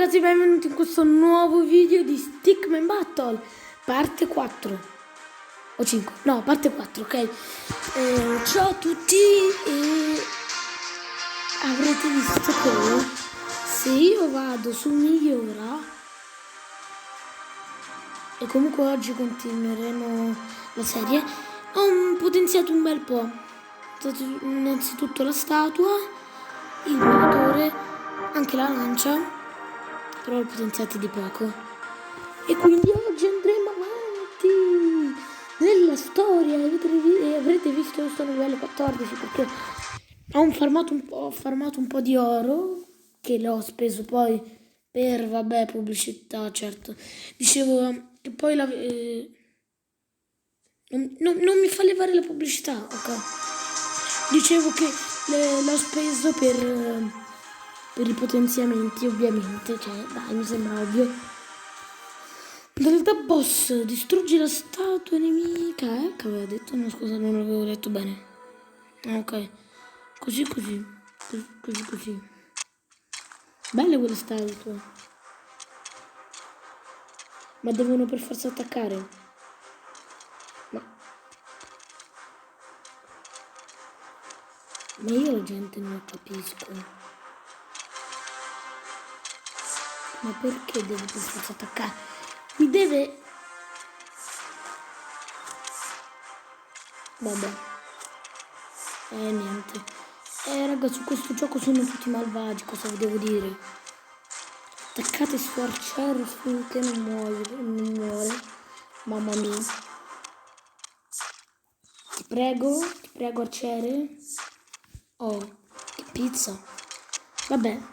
ragazzi, benvenuti in questo nuovo video di Stickman Battle parte 4 o 5, no, parte 4, ok. Ciao a tutti, e avrete visto che se io vado su migliora, e comunque oggi continueremo la serie, ho potenziato un bel po'. Innanzitutto la statua, il motore, anche la lancia, però potenziati di poco. E quindi oggi andremo avanti nella storia. Avrete visto che sono livello 14 perché ho farmato un po' di oro che l'ho speso poi per, vabbè, pubblicità, certo. Dicevo che poi non mi fa levare la pubblicità, ok. Dicevo che l'ho speso per i potenziamenti, ovviamente, cioè dai, mi sembra ovvio. Modalità boss, distruggi la statua nemica, che avevo detto? No, scusa, non l'avevo detto bene. Ok, così. Belle quelle statue, ma devono per forza attaccare. Ma io la gente non capisco. Ma perché deve per forza attaccare? Mi deve... Vabbè. Niente. Raga, su questo gioco sono tutti malvagi, cosa vi devo dire? Attaccate su arciere finché non muore. Mamma mia. Ti prego arciere. Oh, che pizza. Vabbè.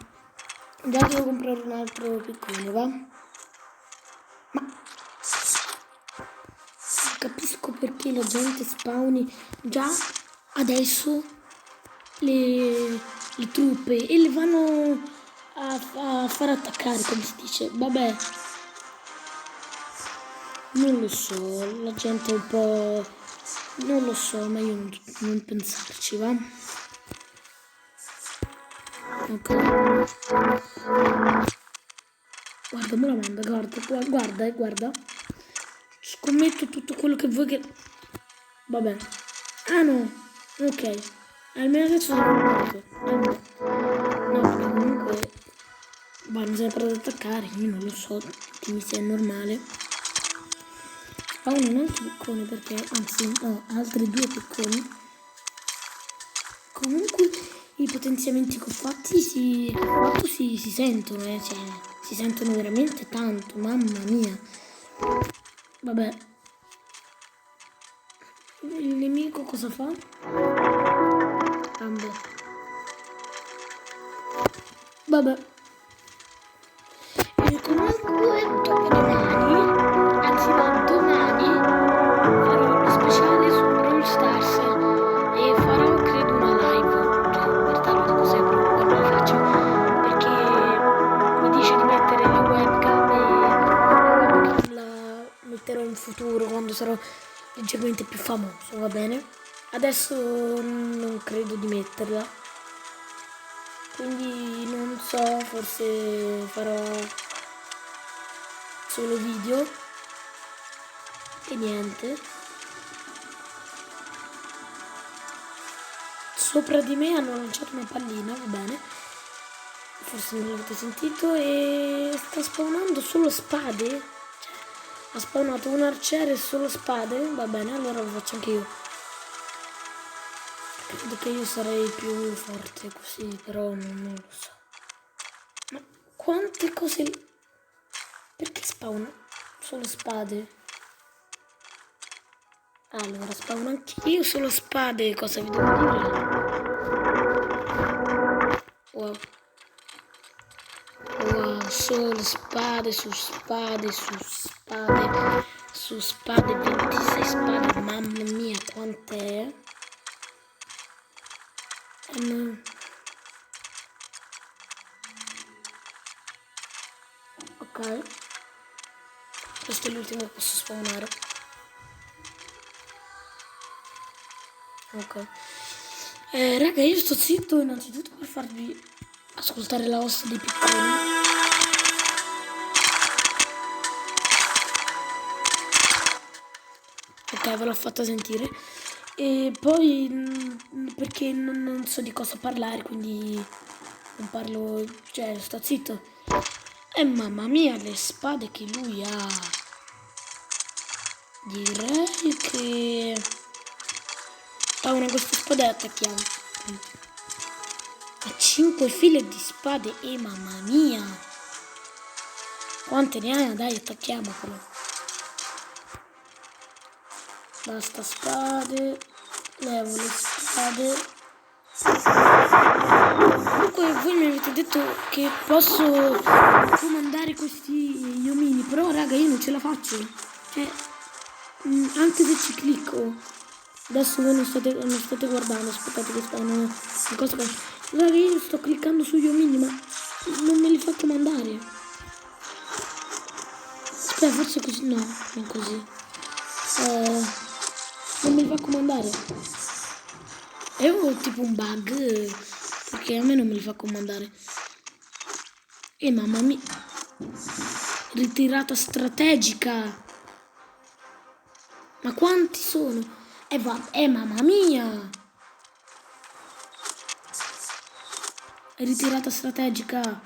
Già devo comprare un altro piccone, va? Ma non capisco perché la gente spawni già adesso le truppe e le vanno a far attaccare, come si dice. Vabbè, non lo so, la gente è un po'... non lo so, ma io non pensarci, va? Ok. Guarda, me la manda, guarda. Scommetto tutto quello che vuoi che... Vabbè. Ah no, ok. Almeno adesso sono morto. No, perché comunque... mi sempre ad attaccare, io non lo so, che mi sia normale. Un altro piccone perché, anzi no, altri due picconi. Comunque i potenziamenti che ho fatti si sentono, cioè si sentono veramente tanto, mamma mia. Vabbè. Il nemico cosa fa? Vabbè. E comunque dopodomani, anzi no, domani farò uno speciale su Brawl Stars e farò credo una live, cioè in realtà lo dico sempre quando lo faccio, perché mi dice di mettere le webcam e la metterò in futuro quando sarò leggermente più famoso, va bene? Adesso non credo di metterla, quindi non so, forse farò solo video e niente. Sopra di me hanno lanciato una pallina, va bene, forse non l'avete sentito, e sta spawnando solo spade, cioè, ha spawnato un arciere e solo spade, va bene, allora lo faccio anche io. Credo che io sarei più forte così, però non lo so. Ma quante cose... Perché spawna solo spade? Allora, spawno anche io solo spade, cosa vi devo dire? Wow. Wow, solo spade su spade su spade su spade, 26 spade, mamma mia, quant'è? Ok. Questo è l'ultimo che posso spawnare. Ok. Raga, io sto zitto innanzitutto per farvi ascoltare la host dei piccoli. Ok, ve l'ho fatta sentire. E poi perché non so di cosa parlare, quindi non parlo, cioè sto zitto. E mamma mia, le spade che lui ha. Direi che a una di queste spade attacchiamo. Ha 5 file di spade e mamma mia. Quante ne ha? Dai, attacchiamolo. Basta spade. Levo le spade. Comunque voi mi avete detto che posso comandare questi omini, però raga io non ce la faccio. Cioè, anche se ci clicco. Adesso voi non state guardando, aspettate che stanno in cosa. Raga io sto cliccando sugli omini ma non me li fa comandare. Aspetta, forse così, no, non così. Non me li fa comandare. È tipo un bug, perché a me non me li fa comandare. E mamma mia. Ritirata strategica. Ma quanti sono? Mamma mia. Ritirata strategica.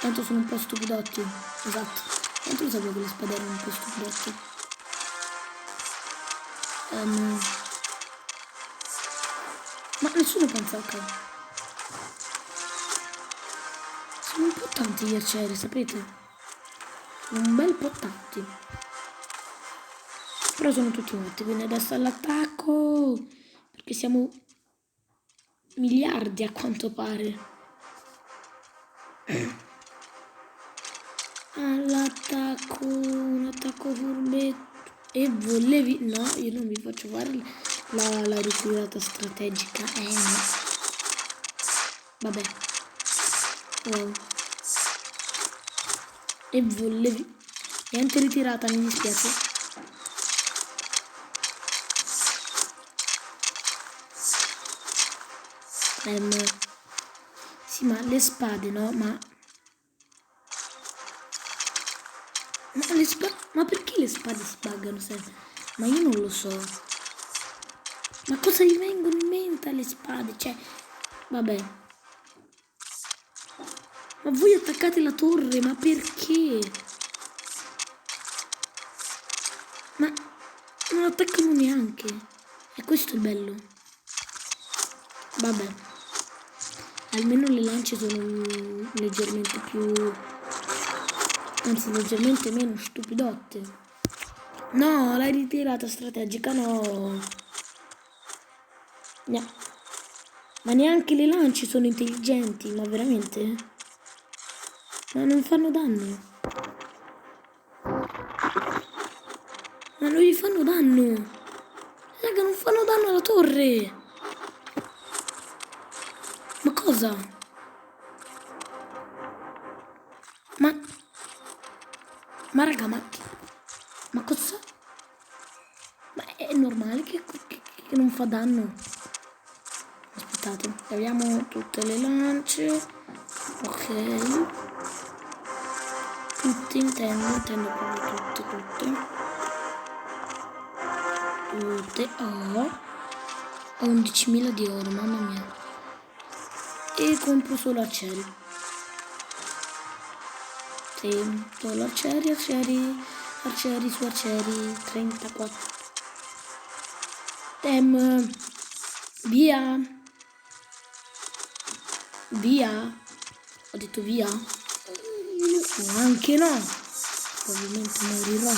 Tanto sono un po' stupidotti. Esatto. Tanto lo sapevo che le spade erano un po' stupidotti. Ma nessuno pensa, ok. Sono un po' tanti gli arcieri, sapete? Un bel po' tanti. Però sono tutti morti, quindi adesso all'attacco. Perché siamo miliardi a quanto pare. All'attacco, un attacco furbetto. E volevi... No, io non vi faccio fare la ritirata strategica. No. Vabbè. Wow. E volevi... Niente ritirata, mi dispiace. Sì, ma le spade, no? Ma le spade... Ma perché le spade si buggano sempre? Ma io non lo so. Ma cosa gli vengono in mente alle spade? Cioè, vabbè. Ma voi attaccate la torre, ma perché? Ma non attaccano neanche. E questo è il bello. Vabbè. Almeno le lance sono leggermente più... Anzi, leggermente meno stupidotte. No, la ritirata strategica no. No. Ma neanche le lance sono intelligenti, ma veramente? Ma non fanno danno. Ma non gli fanno danno. Raga, non fanno danno alla torre. Ma cosa? Ma raga, ma cosa? Ma è normale che non fa danno. Aspettate, abbiamo tutte le lance. Ok. Tutte intendo proprio tutte. Ho 11.000 di oro, mamma mia. E compro solo arcieri. Sì, solo arcieri su arcieri, 34. Via. Ho detto via. O anche no. Probabilmente morirò.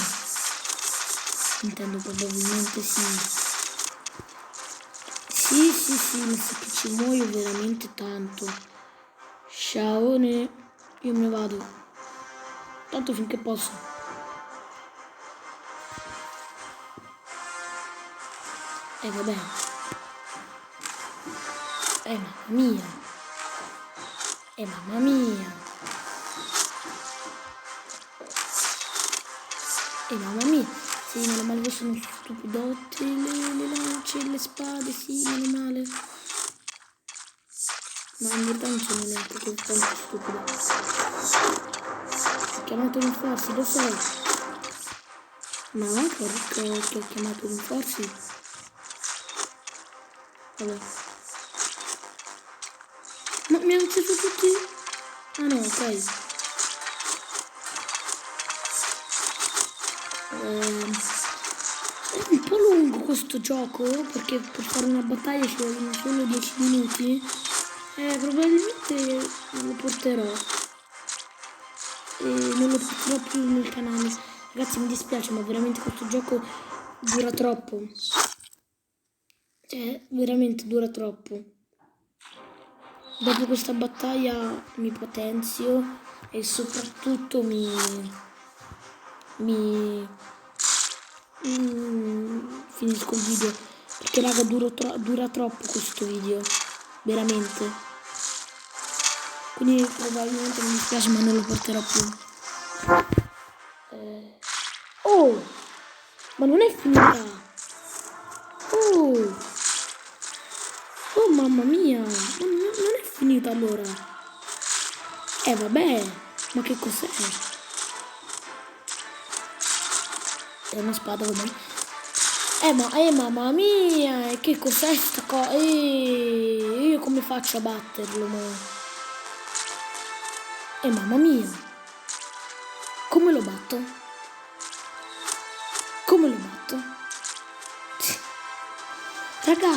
Intendo probabilmente sì. Sì, mi sa che ci muoio veramente tanto. Sciaone. Io me ne vado. Tanto finché posso. Vabbè. Mamma mia. Mamma mia. Mamma mia. Sì, meno male che sono stupidotti. Le lance, le spade, sì, meno male. Ma in realtà non sono neanche così tanto stupido. Chiamatemi forse, lo so. Ma va che ho chiamato rinforzi? Vabbè. Ma mi hanno ucciso tutti? Ah no, ok. È un po' lungo questo gioco, perché per fare una battaglia ci vogliono solo 10 minuti. Probabilmente non lo porterò. E non lo porterò più nel canale. Ragazzi, mi dispiace, ma veramente questo gioco dura troppo. Cioè, veramente dura troppo. Dopo questa battaglia mi potenzio e soprattutto finisco il video. Perché raga dura troppo questo video. Veramente. Quindi probabilmente mi dispiace, ma non lo porterò più. Oh! Ma non è finita! Oh! Oh mamma mia! Ma non è finita allora! Vabbè! Ma che cos'è? È una spada, vabbè. Mamma mia! E che cos'è sta cosa? Io come faccio a batterlo, mo? Mamma mia! Come lo batto? Come lo batto? Raga!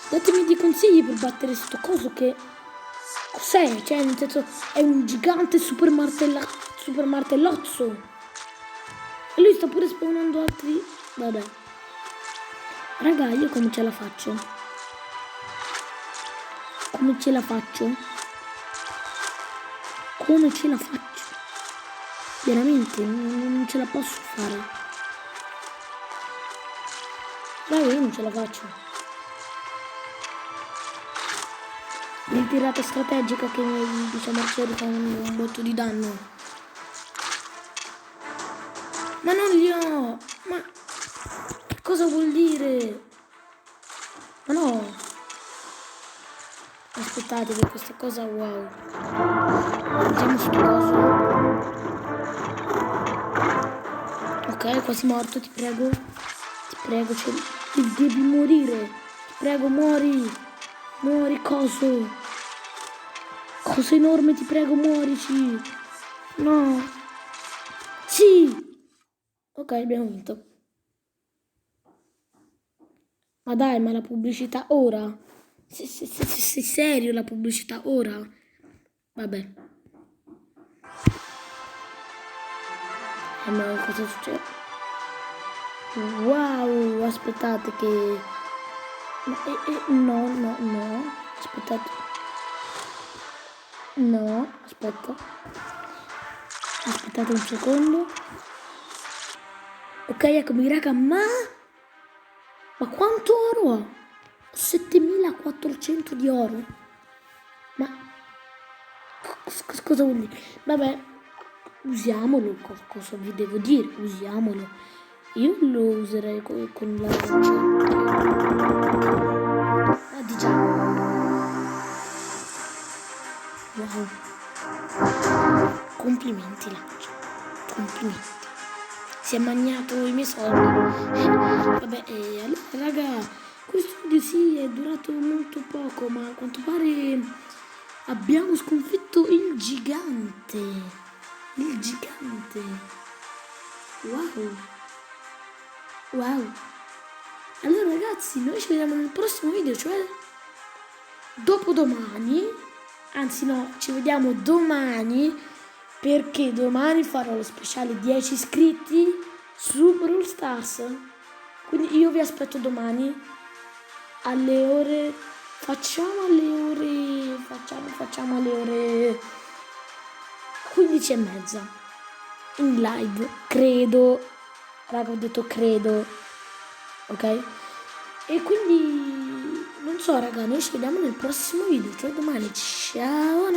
Datemi dei consigli per battere sto coso che... Cos'è? Cioè, nel senso, è un gigante super martellozzo. E lui sta pure spawnando altri... Vabbè. Raga, io come ce la faccio? Come ce la faccio? Come ce la faccio? Veramente, non ce la posso fare. Raga, io non ce la faccio. Di tirata strategica che diciamo arcieri fa un botto di danno. Ma non li ho! Ma che cosa vuol dire? Ma no! Aspettate che questa cosa wow. Vediamo sto coso. Ok, quasi morto, ti prego. Ti prego, devi morire. Ti prego, muori. Muori, coso. Coso enorme, ti prego, muorici. No. Sì. Ok, abbiamo vinto. Ma dai, ma la pubblicità ora? Sei serio la pubblicità ora? Vabbè. Ma cosa succede? Wow, aspettate che... No. Aspettate. No, aspetta. Aspettate un secondo. Ok, eccomi raga, ma quanto oro ho? 7400 di oro. Ma cosa vuol dire? Vabbè, usiamolo, cosa vi devo dire? Usiamolo. Io lo userei con la roccia. Ah, di già. Wow. Complimenti, Lancia. Complimenti. Si è magnato i miei soldi. Vabbè, allora raga, questo video sì è durato molto poco, ma a quanto pare abbiamo sconfitto il gigante. Il gigante. Wow. Wow. Allora ragazzi, noi ci vediamo nel prossimo video, cioè dopodomani. Anzi no, ci vediamo domani. Perché domani farò lo speciale 10 iscritti su Brawl Stars. Quindi io vi aspetto domani alle ore... Facciamo alle ore 15:30 in live, credo. Raga, ho detto credo. Ok? E quindi non so raga, noi ci vediamo nel prossimo video, cioè domani. Ciao!